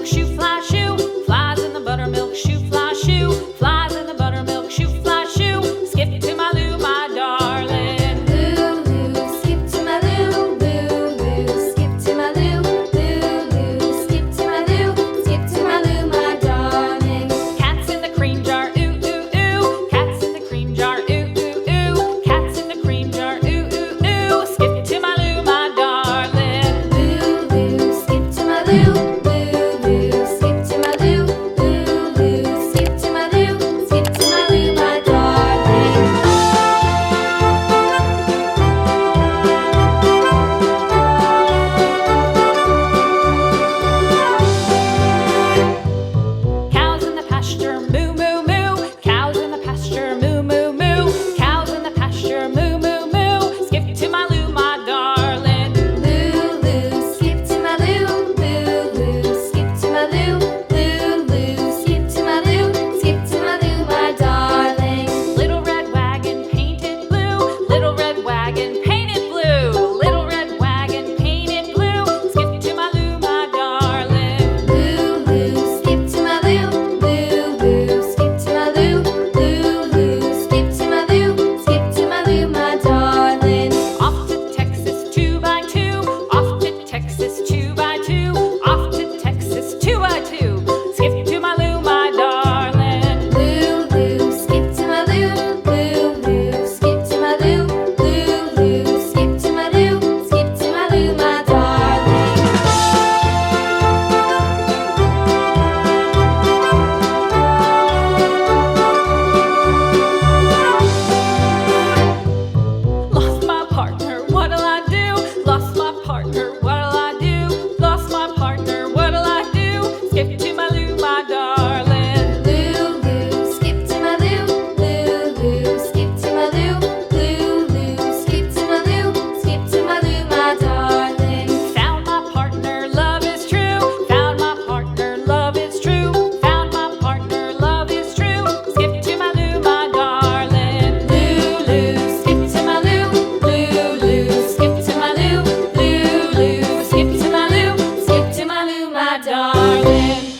buttermilk shoe, fly shoe. Flies in the buttermilk shoe, fly shoe. Flies in the buttermilk shoe, fly shoe. Skip to my Lou, my darling. Lulu, skip to my Lou, Lulu, skip to my Lou, Lulu, skip to my Lou, skip to my Lou, my darling. Cats in the cream jar, ooh, ooh, ooh. Cats in the cream jar, ooh, ooh, ooh. Cats in the cream jar, ooh, ooh, ooh. Skip to my Lou, my darling. Lulu, skip to my Lou, Lulu, skip to my Lou, Lulu, skip to my Lou, skip to my Lou, my darling. Cows in the pasture, moo, moo, moo. Cows in the pasture, moo, moo, moo. Cows in the pasture, moo, moo, moo. Skip to my Lou, my darling. Lulu, skip to my Lou, Lulu, skip to my Lou, Lulu, skip to my Lou, skip to my Lou, my darling. Little red wagon painted blue. Little red wagon painted blue. Little red wagon painted blue. Skip to my Lou, my darling. Lulu, skip to my Lou, Lulu, skip to my Lou, Lulu, skip to my Lou, skip to my Lou, my darling. Off to Texas 2x2. Off to Texas 2x2. Off to Texas 2x2. Skip to my Lou, my darling. Lulu, skip to my Lou, Lulu, skip to my Lou, Lulu, skip to my Lou, skip to my Lou, my darling. Lost my partner, what'll I do? Lost my partner, what'll I do? Lost my partner, what'll I do? Skip to my Lou, my darling. Lulu, skip to my Lou, Lulu, skip to my Lou, Lulu, skip to my Lou, skip to my Lou, my darling. Found my partner, love is true. Found my partner, love is true. Found my partner, love is true. Skip to my Lou, my darling. Lulu, skip to my Lou, Lulu, skip to my Lou, Lulu, skip to my Lou, skip to my Lou, my darling.